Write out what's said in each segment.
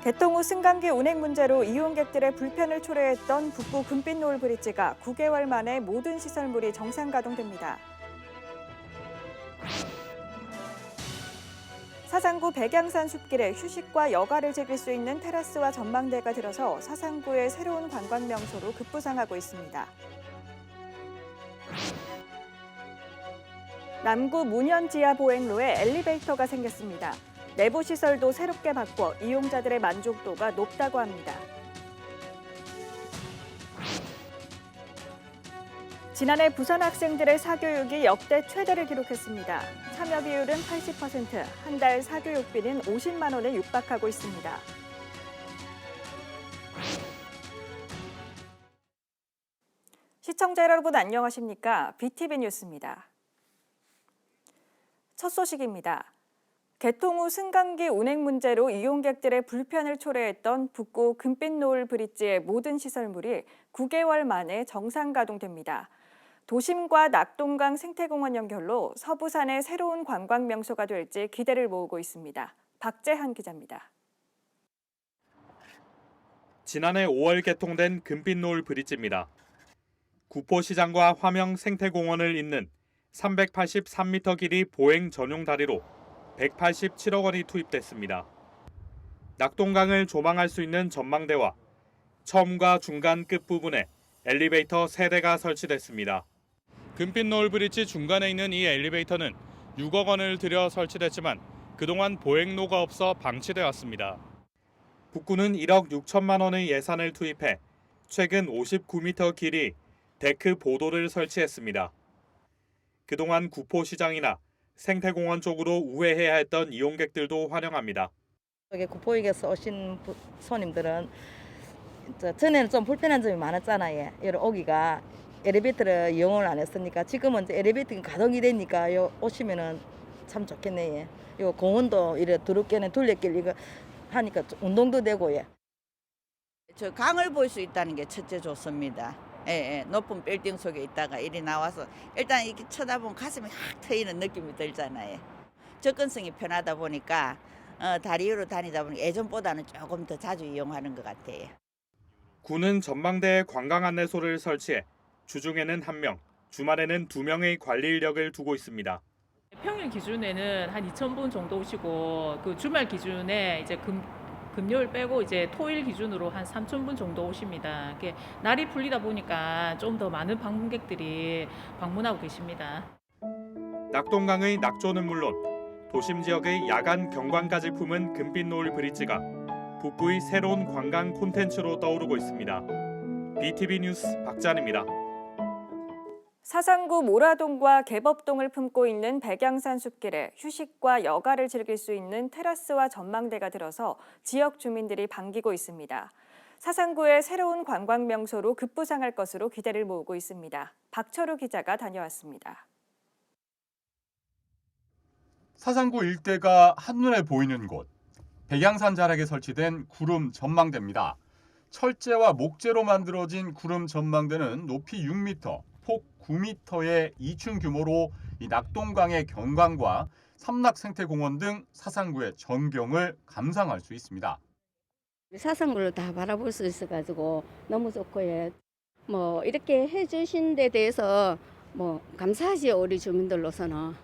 개통 후 승강기 운행 문제로 이용객들의 불편을 초래했던 북부 금빛노을 브릿지가 9개월 만에 모든 시설물이 정상 가동됩니다. 사상구 백양산 숲길에 휴식과 여가를 즐길 수 있는 테라스와 전망대가 들어서 사상구의 새로운 관광 명소로 급부상하고 있습니다. 남구 문현 지하 보행로에 엘리베이터가 생겼습니다. 내부 시설도 새롭게 바꿔 이용자들의 만족도가 높다고 합니다. 지난해 부산 학생들의 사교육이 역대 최대를 기록했습니다. 참여 비율은 80%, 한 달 사교육비는 50만 원에 육박하고 있습니다. 시청자 여러분 안녕하십니까? BTV 뉴스입니다. 첫 소식입니다. 개통 후 승강기 운행 문제로 이용객들의 불편을 초래했던 북구 금빛노을 브릿지의 모든 시설물이 9개월 만에 정상 가동됩니다. 도심과 낙동강 생태공원 연결로 서부산의 새로운 관광 명소가 될지 기대를 모으고 있습니다. 박재한 기자입니다. 지난해 5월 개통된 금빛노을 브릿지입니다. 구포시장과 화명 생태공원을 잇는 383m 길이 보행 전용 다리로 187억 원이 투입됐습니다. 낙동강을 조망할 수 있는 전망대와 처음과 중간 끝부분에 엘리베이터 3대가 설치됐습니다. 금빛노을 브릿지 중간에 있는 이 엘리베이터는 6억 원을 들여 설치됐지만 그동안 보행로가 없어 방치돼 왔습니다. 북구는 1억 6천만 원의 예산을 투입해 최근 59m 길이 데크 보도를 설치했습니다. 그동안 구포시장이나 생태공원 쪽으로 우회해야 했던 이용객들도 환영합니다. 여기 구포역에서 오신 손님들은 전에는 좀 불편한 점이 많았잖아요. 여기 오기가 엘리베이터를 이용을 안 했으니까 지금은 이제 엘리베이터가 가동이 되니까 오시면은 참 좋겠네요. 요 공원도 이래 두렵게는 둘레길 이거 하니까 운동도 되고요. 저 강을 볼 수 있다는 게 첫째 좋습니다. 예, 높은 빌딩 속에 있다가 이리 나와서 일단 이렇게 쳐다보면 가슴이 확 트이는 느낌이 들잖아요. 접근성이 편하다 보니까 다리 위로 다니다 보니 예전보다는 조금 더 자주 이용하는 것 같아요. 구는 전망대에 관광 안내소를 설치해 주중에는 1명, 주말에는 2명의 관리 인력을 두고 있습니다. 평일 기준에는 한 2,000분 정도 오시고 그 주말 기준에 이제 금요일 빼고 이제 토일 기준으로 한 3,000분 정도 오십니다. 이게 날이 풀리다 보니까 좀 더 많은 방문객들이 방문하고 계십니다. 낙동강의 낙조는 물론 도심 지역의 야간 경관까지 품은 금빛노을 브릿지가 북구의 새로운 관광 콘텐츠로 떠오르고 있습니다. BTV 뉴스 박찬입니다. 사상구 모라동과 개법동을 품고 있는 백양산 숲길에 휴식과 여가를 즐길 수 있는 테라스와 전망대가 들어서 지역 주민들이 반기고 있습니다. 사상구의 새로운 관광 명소로 급부상할 것으로 기대를 모으고 있습니다. 박철우 기자가 다녀왔습니다. 사상구 일대가 한눈에 보이는 곳, 백양산 자락에 설치된 구름 전망대입니다. 철제와 목재로 만들어진 구름 전망대는 높이 6m, 폭 9m의 2층 규모로 이 낙동강의 경관과 삼락생태공원 등 사상구의 전경을 감상할 수 있습니다. 사상구를 다 바라볼 수 있어가지고 너무 좋고요. 뭐 이렇게 해주신 데 대해서 뭐 감사하지요, 우리 주민들로서는.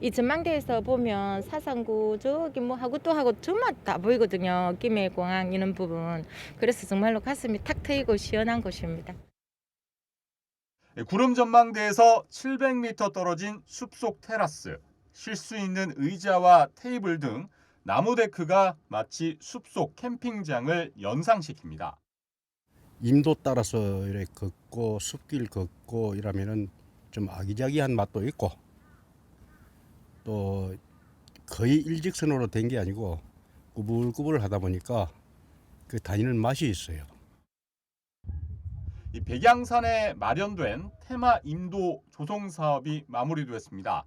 이 전망대에서 보면 사상구 저기 뭐 하고 또 하고 정말 다 보이거든요. 김해공항 이런 부분. 그래서 정말로 가슴이 탁 트이고 시원한 곳입니다. 구름 전망대에서 700m 떨어진 숲속 테라스, 쉴 수 있는 의자와 테이블 등 나무 데크가 마치 숲속 캠핑장을 연상시킵니다. 임도 따라서 이렇게 걷고 숲길 걷고 이러면은 좀 아기자기한 맛도 있고 또 거의 일직선으로 된 게 아니고 꾸불꾸불 하다 보니까 그 다니는 맛이 있어요. 이 백양산에 마련된 테마 임도 조성 사업이 마무리됐습니다.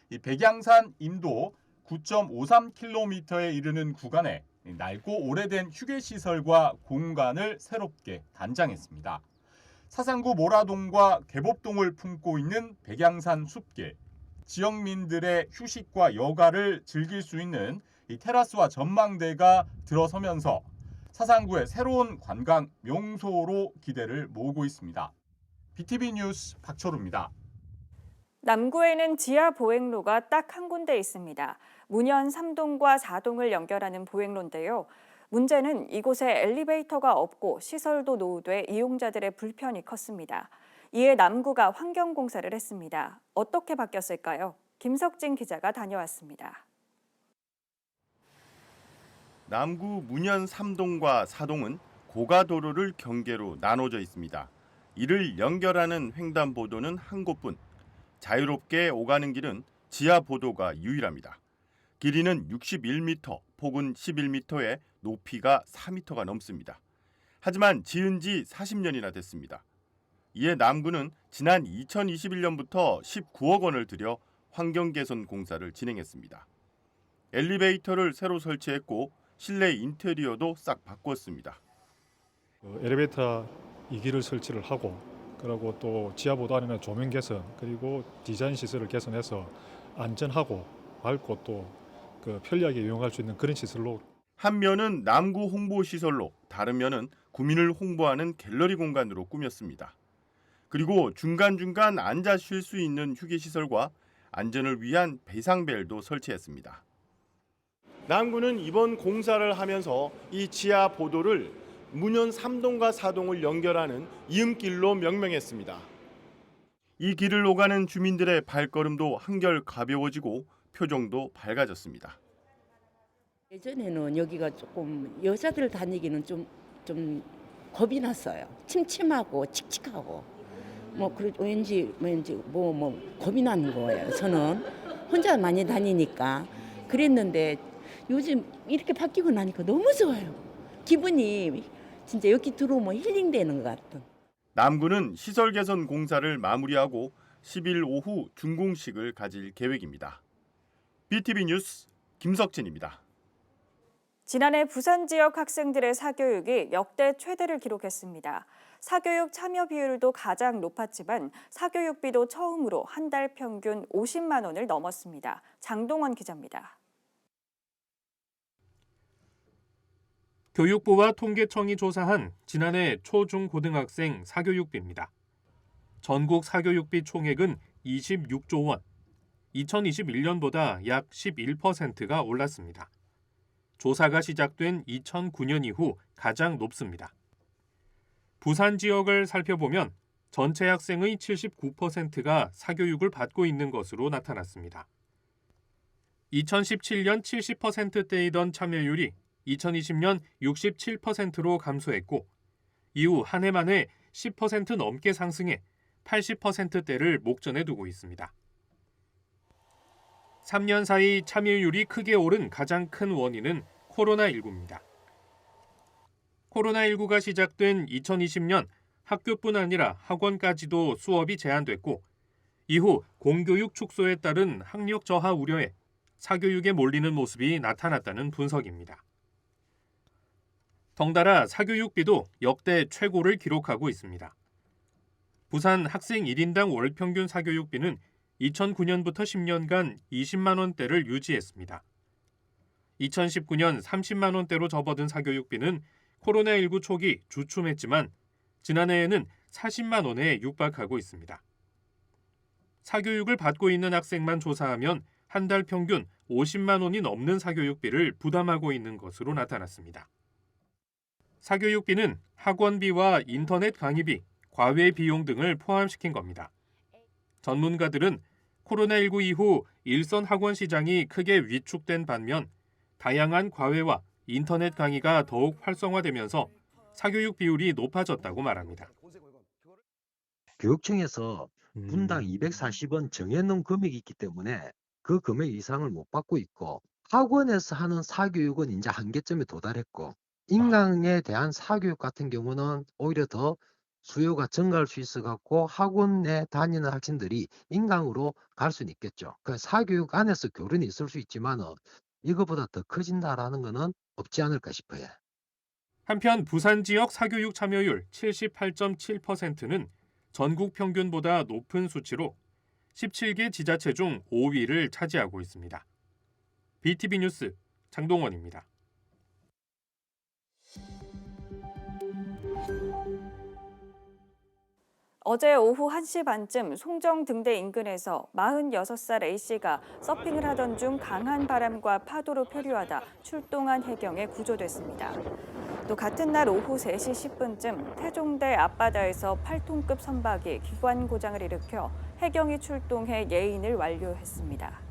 이 백양산 임도 9.53km에 이르는 구간에 낡고 오래된 휴게시설과 공간을 새롭게 단장했습니다. 사상구 모라동과 개법동을 품고 있는 백양산 숲길, 지역민들의 휴식과 여가를 즐길 수 있는 이 테라스와 전망대가 들어서면서 사상구의 새로운 관광 명소로 기대를 모으고 있습니다. BTV 뉴스 박철우입니다. 남구에는 지하 보행로가 딱 한 군데 있습니다. 문현 3동과 4동을 연결하는 보행로인데요. 문제는 이곳에 엘리베이터가 없고 시설도 노후돼 이용자들의 불편이 컸습니다. 이에 남구가 환경공사를 했습니다. 어떻게 바뀌었을까요? 김석진 기자가 다녀왔습니다. 남구 문현 3동과 4동은 고가도로를 경계로 나눠져 있습니다. 이를 연결하는 횡단보도는 한 곳뿐. 자유롭게 오가는 길은 지하보도가 유일합니다. 길이는 61m, 폭은 11m에 높이가 4m가 넘습니다. 하지만 지은 지 40년이나 됐습니다. 이에 남구는 지난 2021년부터 19억 원을 들여 환경개선 공사를 진행했습니다. 엘리베이터를 새로 설치했고 실내 인테리어도 싹 바꿨습니다. 엘리베이터 2기를 설치를 하고 그리고 또 지하보도 안에는 조명 개선 그리고 디자인 시설을 개선해서 안전하고 밝고 또 편리하게 이용할 수 있는 그런 시설로 한 면은 남구 홍보 시설로 다른 면은 구민을 홍보하는 갤러리 공간으로 꾸몄습니다. 그리고 중간중간 앉아 쉴 수 있는 휴게 시설과 안전을 위한 배상벨도 설치했습니다. 남구는 이번 공사를 하면서 이 지하 보도를 문현 3동과 4동을 연결하는 이음길로 명명했습니다. 이 길을 오가는 주민들의 발걸음도 한결 가벼워지고 표정도 밝아졌습니다. 예전에는 여기가 조금 여자들 다니기는 좀 겁이 났어요. 침침하고 칙칙하고 왠지 겁이 나는 거예요. 저는 혼자 많이 다니니까 그랬는데 요즘 이렇게 바뀌고 나니까 너무 좋아요. 기분이 진짜 여기 들어오면 힐링되는 것 같은. 남구는 시설 개선 공사를 마무리하고 10일 오후 준공식을 가질 계획입니다. BTV 뉴스 김석진입니다. 지난해 부산 지역 학생들의 사교육이 역대 최대를 기록했습니다. 사교육 참여 비율도 가장 높았지만 사교육비도 처음으로 한 달 평균 50만 원을 넘었습니다. 장동원 기자입니다. 교육부와 통계청이 조사한 지난해 초중고등학생 사교육비입니다. 전국 사교육비 총액은 26조 원, 2021년보다 약 11%가 올랐습니다. 조사가 시작된 2009년 이후 가장 높습니다. 부산 지역을 살펴보면 전체 학생의 79%가 사교육을 받고 있는 것으로 나타났습니다. 2017년 70%대이던 참여율이 2020년 67%로 감소했고 이후 한 해 만에 10% 넘게 상승해 80%대를 목전에 두고 있습니다. 3년 사이 참여율이 크게 오른 가장 큰 원인은 코로나19입니다. 코로나19가 시작된 2020년 학교뿐 아니라 학원까지도 수업이 제한됐고 이후 공교육 축소에 따른 학력 저하 우려에 사교육에 몰리는 모습이 나타났다는 분석입니다. 덩달아 사교육비도 역대 최고를 기록하고 있습니다. 부산 학생 1인당 월 평균 사교육비는 2009년부터 10년간 20만 원대를 유지했습니다. 2019년 30만 원대로 접어든 사교육비는 코로나19 초기 주춤했지만 지난해에는 40만 원에 육박하고 있습니다. 사교육을 받고 있는 학생만 조사하면 한 달 평균 50만 원이 넘는 사교육비를 부담하고 있는 것으로 나타났습니다. 사교육비는 학원비와 인터넷 강의비, 과외 비용 등을 포함시킨 겁니다. 전문가들은 코로나19 이후 일선 학원 시장이 크게 위축된 반면 다양한 과외와 인터넷 강의가 더욱 활성화되면서 사교육 비율이 높아졌다고 말합니다. 교육청에서 분당 240원 정해놓은 금액이 있기 때문에 그 금액 이상을 못 받고 있고 학원에서 하는 사교육은 이제 한계점에 도달했고 인강에 대한 사교육 같은 경우는 오히려 더 수요가 증가할 수 있어 갖고 학원에 다니는 학생들이 인강으로 갈 수는 있겠죠. 그 사교육 안에서 교련이 있을 수 있지만 이거보다 더 커진다라는 것은 없지 않을까 싶어요. 한편 부산 지역 사교육 참여율 78.7%는 전국 평균보다 높은 수치로 17개 지자체 중 5위를 차지하고 있습니다. BTV 뉴스 장동원입니다. 어제 오후 1시 반쯤 송정 등대 인근에서 46살 A씨가 서핑을 하던 중 강한 바람과 파도로 표류하다 출동한 해경에 구조됐습니다. 또 같은 날 오후 3시 10분쯤 태종대 앞바다에서 8톤급 선박이 기관 고장을 일으켜 해경이 출동해 예인을 완료했습니다.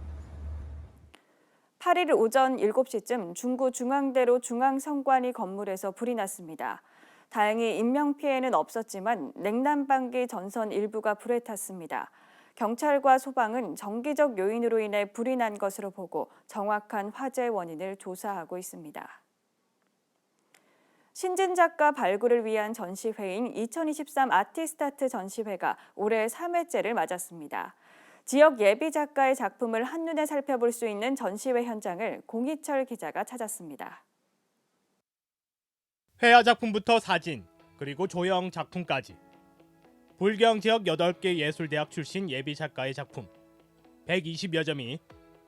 8일 오전 7시쯤 중구 중앙대로 중앙성관이 건물에서 불이 났습니다. 다행히 인명피해는 없었지만 냉난방기 전선 일부가 불에 탔습니다. 경찰과 소방은 정기적 요인으로 인해 불이 난 것으로 보고 정확한 화재 원인을 조사하고 있습니다. 신진 작가 발굴을 위한 전시회인 2023 아티스타트 전시회가 올해 3회째를 맞았습니다. 지역 예비 작가의 작품을 한눈에 살펴볼 수 있는 전시회 현장을 공희철 기자가 찾았습니다. 회화 작품부터 사진, 그리고 조형 작품까지 불경 지역 8개 예술대학 출신 예비 작가의 작품 120여 점이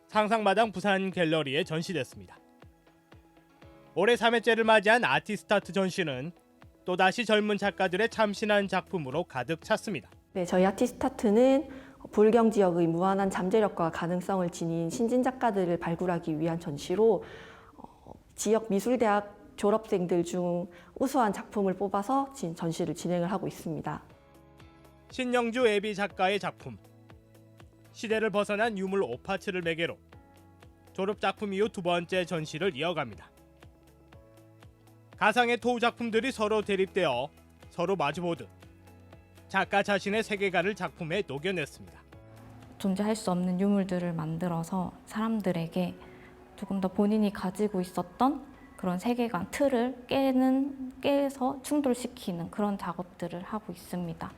상상마당 부산 갤러리에 전시됐습니다. 올해 3회째를 맞이한 아티스타트 전시는 또다시 젊은 작가들의 참신한 작품으로 가득 찼습니다. 네, 저희 아티스타트는 불경 지역의 무한한 잠재력과 가능성을 지닌 신진 작가들을 발굴하기 위한 전시로 지역 미술대학 졸업생들 중 우수한 작품을 뽑아서 전시를 진행을 하고 있습니다. 신영주 예비 작가의 작품 시대를 벗어난 유물 오파츠를 매개로 졸업 작품 이후 2번째 전시를 이어갑니다. 가상의 토우 작품들이 서로 대립되어 서로 마주보듯 작가 자신의 세계관을 작품에 녹여냈습니다. 존재할 수 없는 유물들을 만들어서 사람들에게 조금 더 본인이 가지고 있었던 그런 세계관 틀을 깨서 충돌시키는 그런 작업들을 하고 있습니다.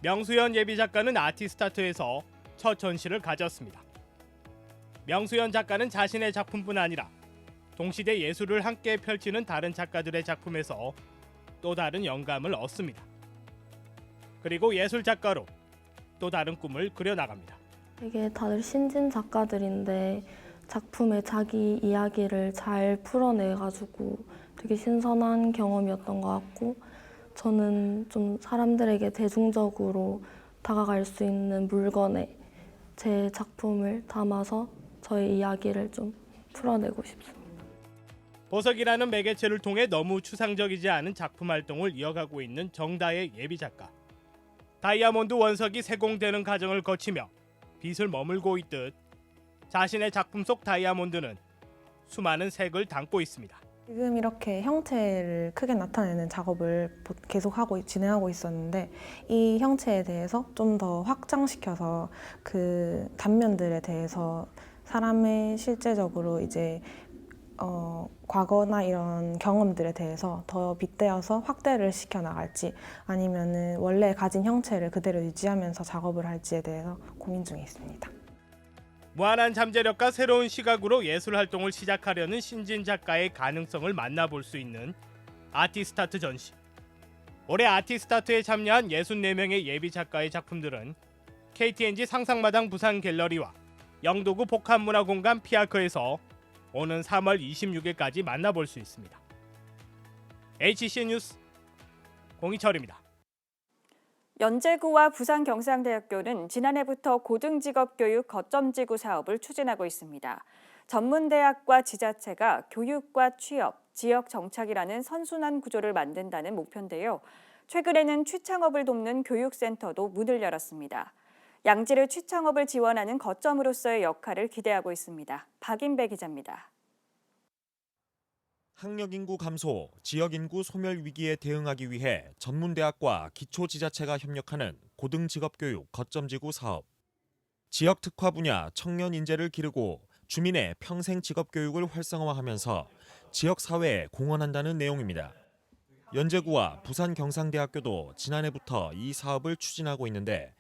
명수현 예비 작가는 아티스타트에서 첫 전시를 가졌습니다. 명수현 작가는 자신의 작품뿐 아니라 동시대 예술을 함께 펼치는 다른 작가들의 작품에서 또 다른 영감을 얻습니다. 그리고 예술 작가로 또 다른 꿈을 그려나갑니다. 이게 다들 신진 작가들인데 작품에 자기 이야기를 잘 풀어내가지고 되게 신선한 경험이었던 것 같고, 저는 좀 사람들에게 대중적으로 다가갈 수 있는 물건에 제 작품을 담아서 저의 이야기를 좀 풀어내고 싶습니다. 보석이라는 매개체를 통해 너무 추상적이지 않은 작품 활동을 이어가고 있는 정다의 예비 작가. 다이아몬드 원석이 세공되는 과정을 거치며 빛을 머물고 있듯 자신의 작품 속 다이아몬드는 수많은 색을 담고 있습니다. 지금 이렇게 형체를 크게 나타내는 작업을 계속하고 진행하고 있었는데, 이 형체에 대해서 좀 더 확장시켜서 그 단면들에 대해서 사람의 실제적으로 이제 과거나 이런 경험들에 대해서 더 빗대어서 확대를 시켜 나갈지, 아니면은 원래 가진 형체를 그대로 유지하면서 작업을 할지에 대해서 고민 중에 있습니다. 무한한 잠재력과 새로운 시각으로 예술 활동을 시작하려는 신진 작가의 가능성을 만나볼 수 있는 아티스타트 전시. 올해 아티스타트에 참여한 64명의 예비 작가의 작품들은 KTNG 상상마당 부산 갤러리와 영도구 복합문화공간 피아크에서 오는 3월 26일까지 만나볼 수 있습니다. HC 뉴스 공희철입니다. 연제구와 부산경상대학교는 지난해부터 고등직업교육 거점지구 사업을 추진하고 있습니다. 전문대학과 지자체가 교육과 취업, 지역 정착이라는 선순환 구조를 만든다는 목표인데요. 최근에는 취창업을 돕는 교육센터도 문을 열었습니다. 양질의 취창업을 지원하는 거점으로서의 역할을 기대하고 있습니다. 박인배 기자입니다. 학력 인구 감소, 지역 인구 소멸 위기에 대응하기 위해 전문대학과 기초지자체가 협력하는 고등직업교육 거점지구 사업. 지역 특화 분야 청년 인재를 기르고 주민의 평생 직업교육을 활성화하면서 지역 사회에 공헌한다는 내용입니다. 연제구와 부산경상대학교도 지난해부터 이 사업을 추진하고 있는데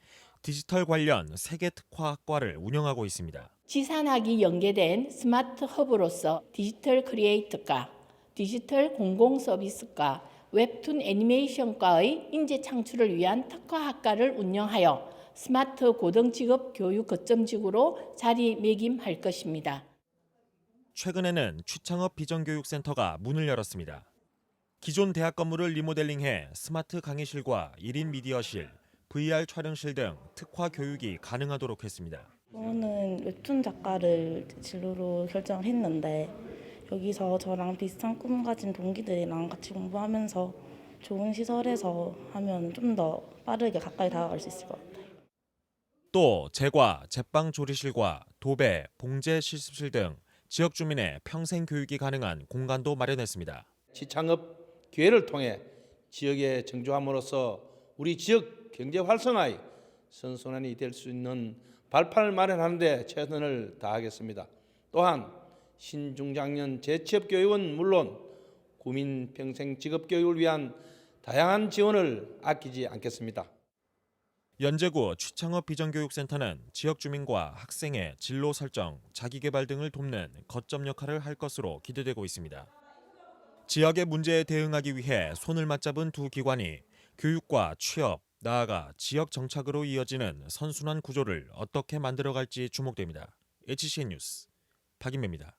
디지털 관련 3개 특화학과를 운영하고 있습니다. 지산학이 연계된 스마트 허브로서 디지털 크리에이터과 디지털 공공 서비스과 웹툰 애니메이션과의 인재 창출을 위한 특화학과를 운영하여 스마트 고등직업 교육 거점지구로 자리매김할 것입니다. 최근에는 취창업 비전교육센터가 문을 열었습니다. 기존 대학 건물을 리모델링해 스마트 강의실과 1인 미디어실, VR 촬영실 등 특화 교육이 가능하도록 했습니다. 저는 웹툰 작가를 진로로 결정을 했는데 여기서 저랑 비슷한 꿈 가진 동기들이랑 같이 공부하면서 좋은 시설에서 하면 좀 더 빠르게 가까이 다가갈 수 있을 것 같아요. 또 제과, 제빵 조리실과 도배, 봉제 실습실 등 지역 주민의 평생 교육이 가능한 공간도 마련했습니다. 취창업 기회를 통해 지역에 정조함으로써 우리 지역 경제 활성화의 선순환이 될 수 있는 발판을 마련하는 데 최선을 다하겠습니다. 또한 신중장년 재취업 교육은 물론 구민 평생 직업 교육을 위한 다양한 지원을 아끼지 않겠습니다. 연제구 취창업 비전교육센터는 지역 주민과 학생의 진로 설정, 자기개발 등을 돕는 거점 역할을 할 것으로 기대되고 있습니다. 지역의 문제에 대응하기 위해 손을 맞잡은 두 기관이 교육과 취업, 나아가 지역 정착으로 이어지는 선순환 구조를 어떻게 만들어갈지 주목됩니다. HCN 뉴스 박인배입니다.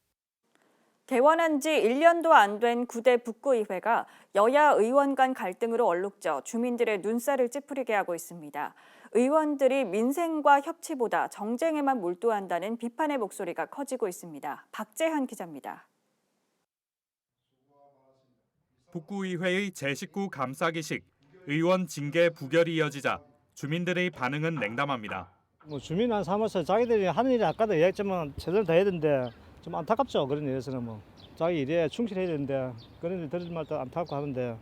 개원한 지 1년도 안 된 구대 북구의회가 여야 의원 간 갈등으로 얼룩져 주민들의 눈살을 찌푸리게 하고 있습니다. 의원들이 민생과 협치보다 정쟁에만 몰두한다는 비판의 목소리가 커지고 있습니다. 박재현 기자입니다. 북구의회의 제19 감싸기식 의원 징계 부결이 이어지자 주민들의 반응은 냉담합니다. 주민한 삼아서 자기들이 하는 일이 아까도 얘기했지만 최선을 다해야 되는데 좀 안타깝죠. 그런 일에서는 자기 일에 충실해야 되는데 그런 일 들을 때마다 안타깝고 하는데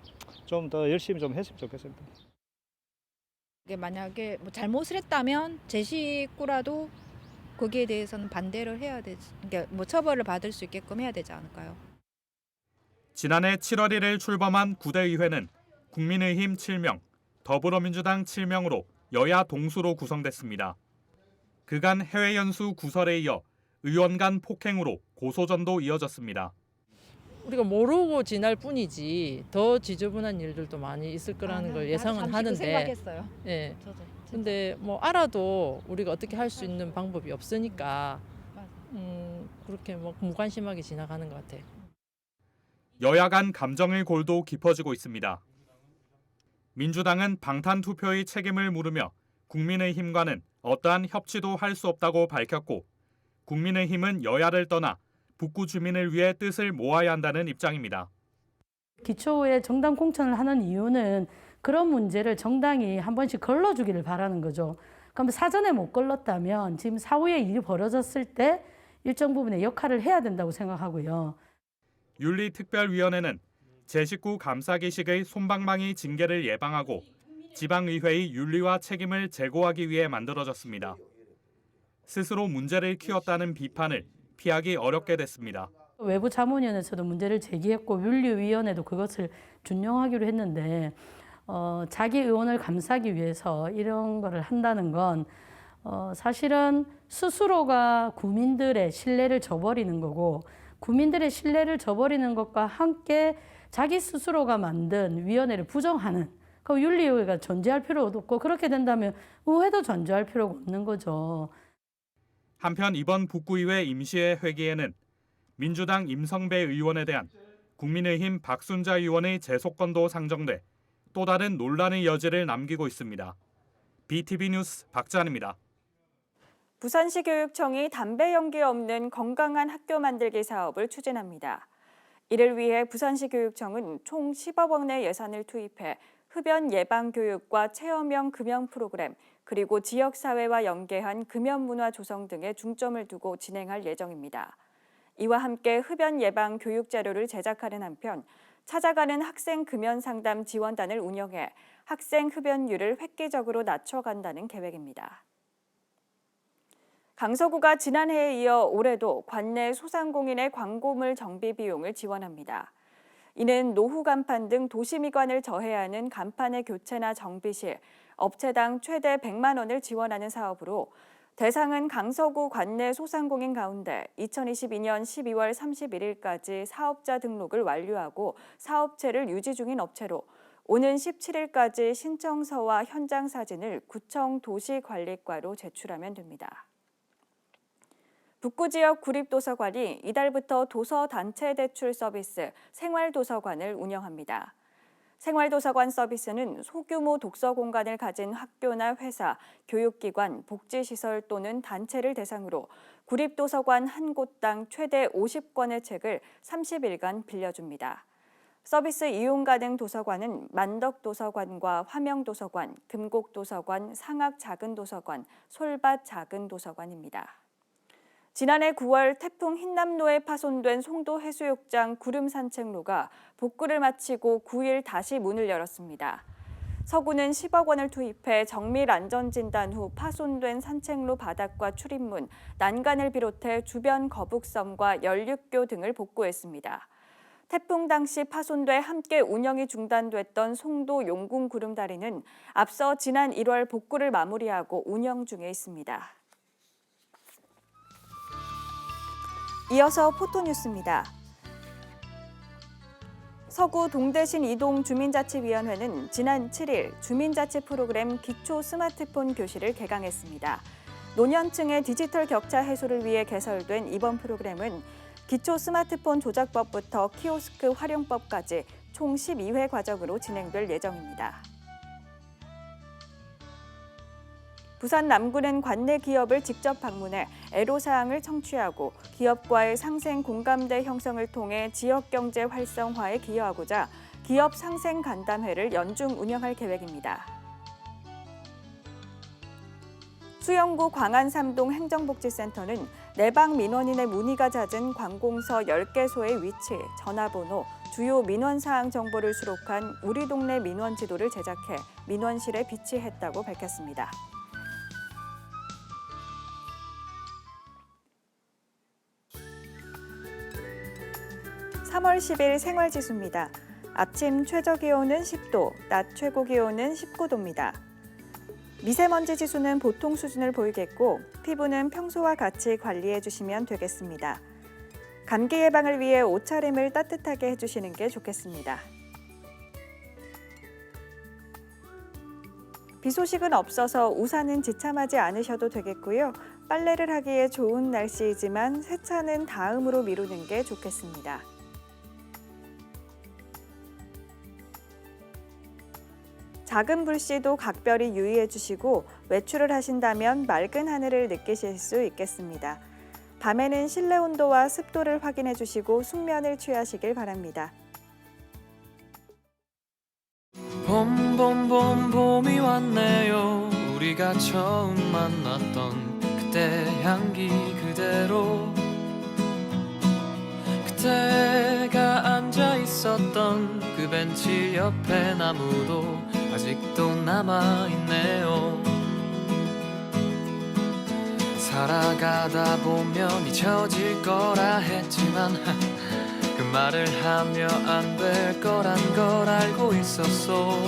좀 더 열심히 좀 했으면 좋겠습니다. 만약에 잘못을 했다면 제 식구라도 거기에 대해서는 반대를 해야 되지. 그러니까 처벌을 받을 수 있게끔 해야 되지 않을까요? 지난해 7월 1일 출범한 구대의회는 국민의힘 7명, 더불어민주당 7명으로 여야 동수로 구성됐습니다. 그간 해외 연수 구설에 이어 의원 간 폭행으로 고소전도 이어졌습니다. 우리가 모르고 지날 뿐이지 더 지저분한 일들도 많이 있을 거라는 걸 예상은 하는데. 생각했어요. 예. 근데 알아도 우리가 어떻게 할 수 있는 방법이 없으니까 그렇게 무관심하게 지나가는 것 같아요. 여야 간 감정의 골도 깊어지고 있습니다. 민주당은 방탄 투표의 책임을 물으며 국민의힘과는 어떠한 협치도 할 수 없다고 밝혔고 국민의힘은 여야를 떠나 북구 주민을 위해 뜻을 모아야 한다는 입장입니다. 기초에 정당 공천을 하는 이유는 그런 문제를 정당이 한 번씩 걸러주기를 바라는 거죠. 그럼 사전에 못 걸렀다면 지금 사후에 일이 벌어졌을 때 일정 부분의 역할을 해야 된다고 생각하고요. 윤리특별위원회는 제19 감싸기식의 솜방망이 징계를 예방하고 지방의회의 윤리와 책임을 제고하기 위해 만들어졌습니다. 스스로 문제를 키웠다는 비판을 피하기 어렵게 됐습니다. 외부 자문위원회에서도 문제를 제기했고 윤리위원회도 그것을 준용하기로 했는데 자기 의원을 감싸기 위해서 이런 거를 한다는 건 사실은 스스로가 국민들의 신뢰를 저버리는 거고 국민들의 신뢰를 저버리는 것과 함께 자기 스스로가 만든 위원회를 부정하는 그 윤리위가 존재할 필요도 없고 그렇게 된다면 의회도 존재할 필요가 없는 거죠. 한편 이번 북구의회 임시회 회기에는 민주당 임성배 의원에 대한 국민의힘 박순자 의원의 재속건도 상정돼 또 다른 논란의 여지를 남기고 있습니다. BTV 뉴스 박재환입니다. 부산시 교육청이 담배 연기 없는 건강한 학교 만들기 사업을 추진합니다. 이를 위해 부산시 교육청은 총 10억 원의 예산을 투입해 흡연 예방 교육과 체험형 금연 프로그램 그리고 지역사회와 연계한 금연 문화 조성 등에 중점을 두고 진행할 예정입니다. 이와 함께 흡연 예방 교육 자료를 제작하는 한편 찾아가는 학생 금연 상담 지원단을 운영해 학생 흡연율을 획기적으로 낮춰간다는 계획입니다. 강서구가 지난해에 이어 올해도 관내 소상공인의 광고물 정비 비용을 지원합니다. 이는 노후 간판 등 도시미관을 저해야 하는 간판의 교체나 정비 시 업체당 최대 100만 원을 지원하는 사업으로 대상은 강서구 관내 소상공인 가운데 2022년 12월 31일까지 사업자 등록을 완료하고 사업체를 유지 중인 업체로 오는 17일까지 신청서와 현장 사진을 구청 도시관리과로 제출하면 됩니다. 북구 지역 구립도서관이 이달부터 도서단체 대출 서비스 생활도서관을 운영합니다. 생활도서관 서비스는 소규모 독서 공간을 가진 학교나 회사, 교육기관, 복지시설 또는 단체를 대상으로 구립도서관 한 곳당 최대 50권의 책을 30일간 빌려줍니다. 서비스 이용 가능 도서관은 만덕도서관과 화명도서관, 금곡도서관, 상악작은도서관, 솔밭작은도서관입니다. 지난해 9월 태풍 흰남노에 파손된 송도 해수욕장 구름 산책로가 복구를 마치고 9일 다시 문을 열었습니다. 서구는 10억 원을 투입해 정밀 안전진단 후 파손된 산책로 바닥과 출입문, 난간을 비롯해 주변 거북섬과 연륙교 등을 복구했습니다. 태풍 당시 파손돼 함께 운영이 중단됐던 송도 용궁 구름다리는 앞서 지난 1월 복구를 마무리하고 운영 중에 있습니다. 이어서 포토뉴스입니다. 서구 동대신 이동 주민자치위원회는 지난 7일 주민자치 프로그램 기초 스마트폰 교실을 개강했습니다. 노년층의 디지털 격차 해소를 위해 개설된 이번 프로그램은 기초 스마트폰 조작법부터 키오스크 활용법까지 총 12회 과정으로 진행될 예정입니다. 부산 남구는 관내 기업을 직접 방문해 애로사항을 청취하고 기업과의 상생 공감대 형성을 통해 지역 경제 활성화에 기여하고자 기업 상생 간담회를 연중 운영할 계획입니다. 수영구 광안삼동 행정복지센터는 내방 민원인의 문의가 잦은 관공서 10개소의 위치, 전화번호, 주요 민원사항 정보를 수록한 우리 동네 민원 지도를 제작해 민원실에 비치했다고 밝혔습니다. 3월 10일 생활지수입니다. 아침 최저기온은 10도, 낮 최고기온은 19도입니다. 미세먼지 지수는 보통 수준을 보이겠고 피부는 평소와 같이 관리해 주시면 되겠습니다. 감기 예방을 위해 옷차림을 따뜻하게 해주시는 게 좋겠습니다. 비 소식은 없어서 우산은 지참하지 않으셔도 되겠고요. 빨래를 하기에 좋은 날씨이지만 세차는 다음으로 미루는 게 좋겠습니다. 작은 불씨도 각별히 유의해 주시고 외출을 하신다면 맑은 하늘을 느끼실 수 있겠습니다. 밤에는 실내 온도와 습도를 확인해 주시고 숙면을 취하시길 바랍니다. 봄이 왔네요. 우리가 처음 만났던 그때 향기 그대로, 그때가 앉아 있었던 그 벤치 옆에 나무도 아직도 남아있네요. 살아가다 보면 잊혀질 거라 했지만 그 말을 하며 안 될 거란 걸 알고 있었어.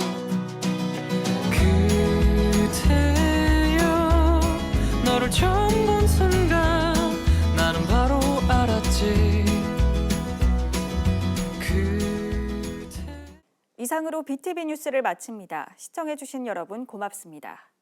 그대여 너를 처음 본 순간 나는 바로 알았지. 이상으로 BTV 뉴스를 마칩니다. 시청해주신 여러분 고맙습니다.